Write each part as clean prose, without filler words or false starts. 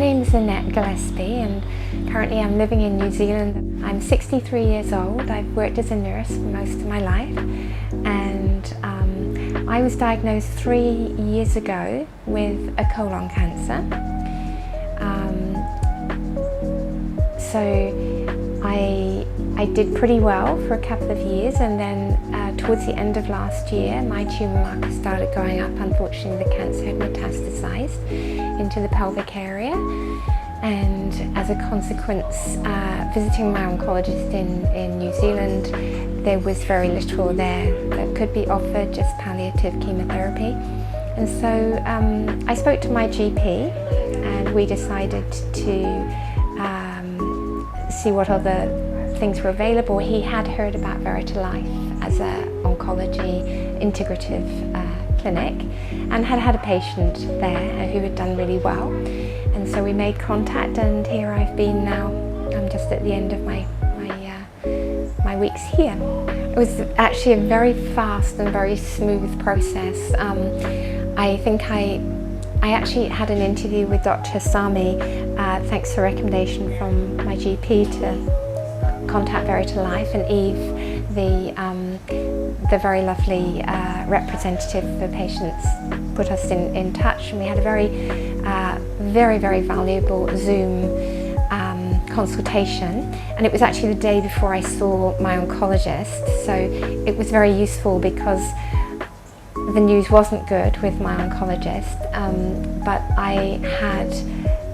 name is Annette Gillespie and currently I'm living in New Zealand. I'm 63 years old. I've worked as a nurse for most of my life, and I was diagnosed 3 years ago with a colon cancer. So I did pretty well for a couple of years, and then towards the end of last year my tumour marker started going up. Unfortunately, the cancer had metastasised into the pelvic area, and as a consequence, visiting my oncologist in New Zealand, there was very little there that could be offered, just palliative chemotherapy. And so I spoke to my GP, and we decided to see what other things were available. He had heard about Verita Life as an oncology integrative clinic, and had a patient there who had done really well. And so we made contact, and here I've been now. I'm just at the end of my weeks here. It was actually a very fast and very smooth process. I think I actually had an interview with Dr. Sami, thanks to a recommendation from my GP to contact Verita Life, and Eve, the very lovely representative for patients, put us in touch, and we had a very valuable Zoom consultation. And it was actually the day before I saw my oncologist, so it was very useful because the news wasn't good with my oncologist, but I had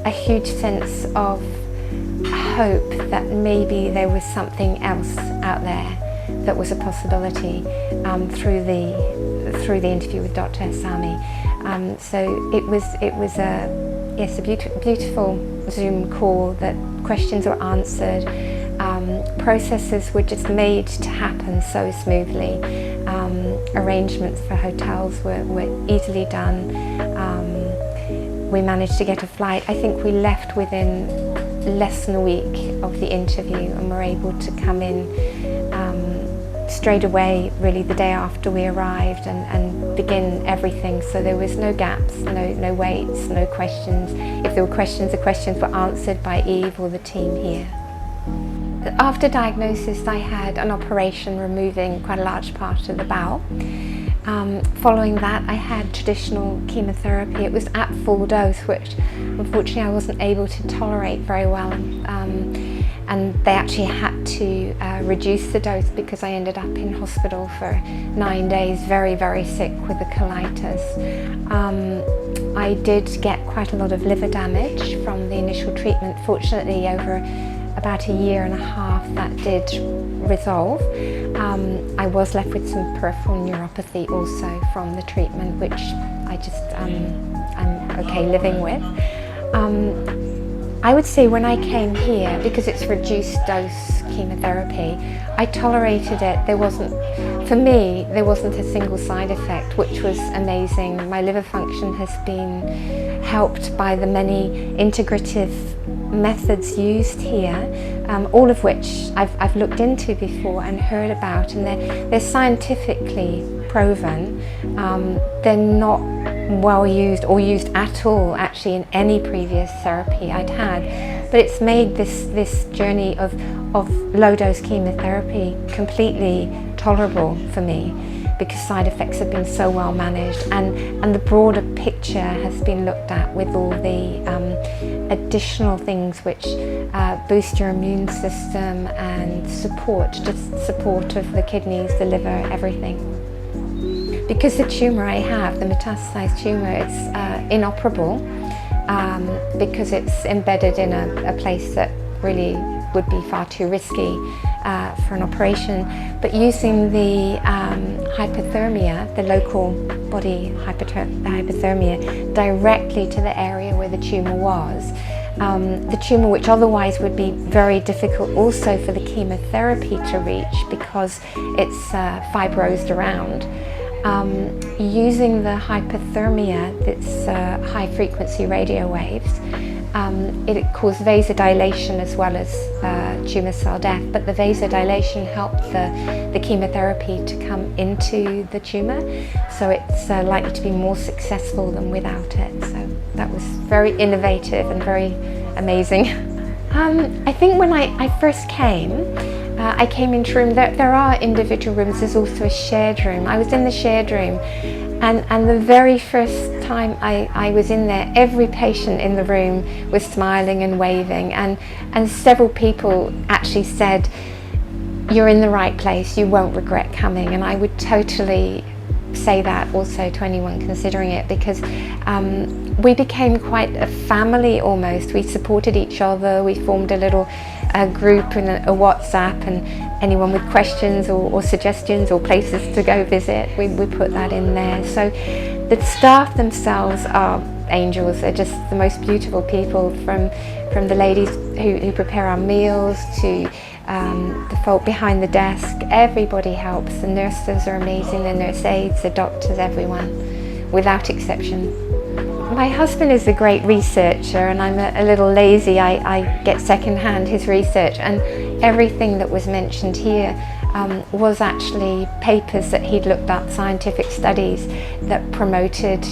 a huge sense of hope that maybe there was something else out there that was a possibility through the interview with Dr. Sami. So it was a beautiful Zoom call, that questions were answered, processes were just made to happen so smoothly. Arrangements for hotels were easily done. We managed to get a flight. I think we left within less than a week of the interview, and were able to come in straight away, really the day after we arrived, and begin everything. So there was no gaps, no waits, no questions. If there were questions, the questions were answered by Eve or the team here. After diagnosis, I had an operation removing quite a large part of the bowel. Following that, I had traditional chemotherapy. It was at full dose, which unfortunately I wasn't able to tolerate very well. And they actually had to reduce the dose because I ended up in hospital for 9 days, very sick with a colitis. I did get quite a lot of liver damage from the initial treatment. Fortunately, over about a year and a half, that did resolve. I was left with some peripheral neuropathy also from the treatment, which I'm okay living with. I would say when I came here, because it's reduced dose chemotherapy, I tolerated it. For me, there wasn't a single side effect, which was amazing. My liver function has been helped by the many integrative methods used here, all of which I've looked into before and heard about, and they're scientifically proven. They're not well used or used at all actually in any previous therapy I'd had, but it's made this journey of low dose chemotherapy completely tolerable for me, because side effects have been so well managed, and the broader picture has been looked at with all the additional things which boost your immune system and support of the kidneys, the liver, everything. Because the tumour I have, the metastasized tumour, it's inoperable because it's embedded in a place that really would be far too risky for an operation. But using the hyperthermia, the local body hyperthermia, directly to the area where the tumour was, the tumour, which otherwise would be very difficult also for the chemotherapy to reach because it's fibrosed around. Using the hyperthermia, that's high frequency radio waves, It caused vasodilation as well as tumour cell death, but the vasodilation helped the chemotherapy to come into the tumour, so it's likely to be more successful than without it. So that was very innovative and very amazing. I think when I first came, I came into a room. There are individual rooms, there's also a shared room. I was in the shared room, and the very first time I was in there, every patient in the room was smiling and waving, and several people actually said, "You're in the right place, you won't regret coming." And I would totally say that also to anyone considering it, because we became quite a family almost. We supported each other, we formed a little group and a WhatsApp, and anyone with questions or suggestions or places to go visit, we put that in there. So the staff themselves are angels. They're just the most beautiful people, from the ladies who prepare our meals to the folk behind the desk. Everybody helps. The nurses are amazing, the nurse aides, the doctors, everyone, without exception. My husband is a great researcher, and I'm a little lazy. I get secondhand his research, and everything that was mentioned here was actually papers that he'd looked up, scientific studies that promoted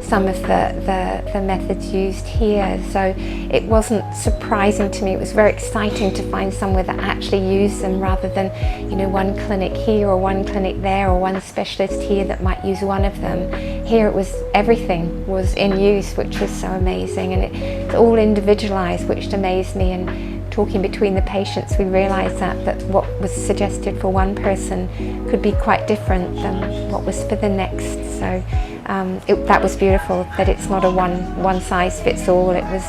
some of the methods used here. So it wasn't surprising to me. It was very exciting to find somewhere that actually used them, rather than, you know, one clinic here or one clinic there or one specialist here that might use one of them. Here it was, everything was in use, which was so amazing, and it's all individualized, which amazed me. And talking between the patients, we realized that what was suggested for one person could be quite different than what was for the next. So that was beautiful, that it's not a one size fits all. It was,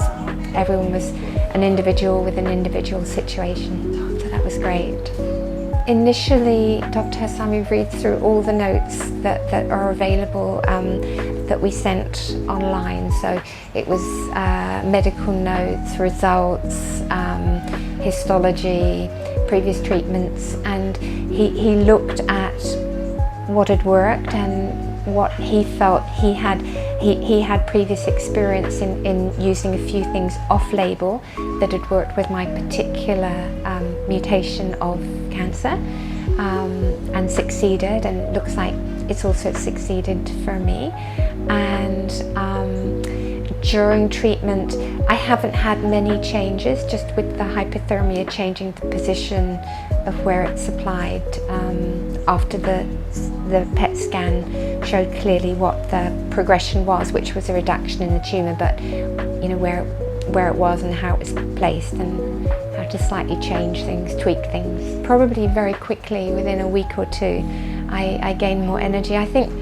everyone was an individual with an individual situation. So that was great. Initially, Dr. Hassami reads through all the notes that are available that we sent online. So it was medical notes, results, histology, previous treatments, and he looked at what had worked and what he felt he had previous experience in using a few things off-label that had worked with my particular mutation of cancer, and succeeded, and looks like it's also succeeded for me. And during treatment, I haven't had many changes, just with the hyperthermia changing the position of where it's applied. After the PET scan showed clearly what the progression was, which was a reduction in the tumour, but you know where it was and how it was placed, and how to slightly change things, tweak things. Probably very quickly, within a week or two, I gained more energy. I think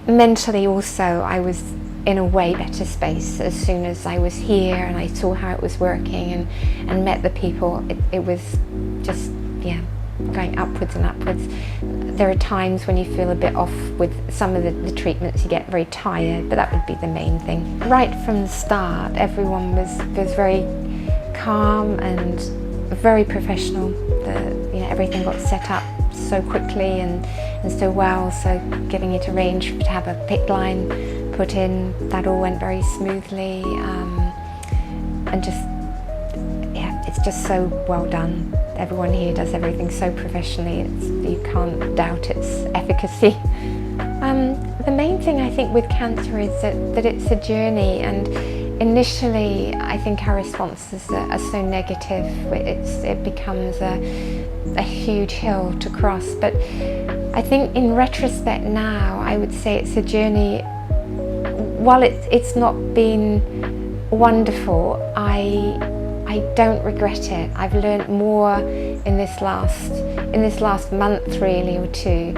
mentally also I was in a way better space as soon as I was here and I saw how it was working and met the people. It was just, yeah, going upwards and upwards. There are times when you feel a bit off with some of the treatments, you get very tired, but that would be the main thing. Right from the start, everyone was very calm and very professional. Everything got set up so quickly and so well, so getting it arranged to have a PICC line put in, that all went very smoothly, and just, yeah, it's just so well done. Everyone here does everything so professionally, you can't doubt its efficacy. The main thing I think with cancer is that it's a journey, and initially I think our responses are so negative. It becomes a huge hill to cross, but I think in retrospect now I would say it's a journey. While it's not been wonderful, I don't regret it. I've learned more in this last month really, or two,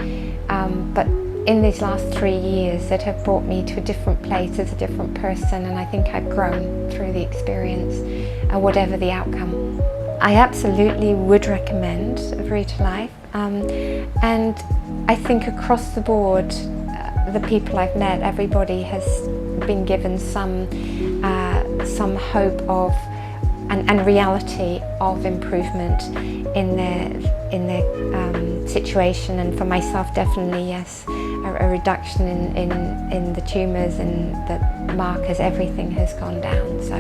but in these last 3 years that have brought me to a different place as a different person, and I think I've grown through the experience, whatever the outcome. I absolutely would recommend Verita Life, and I think across the board, the people I've met, everybody has been given some hope of and reality of improvement in their situation, and for myself definitely yes, a reduction in the tumours and markers, everything has gone down, so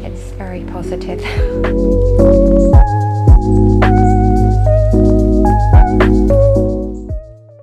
it's very positive.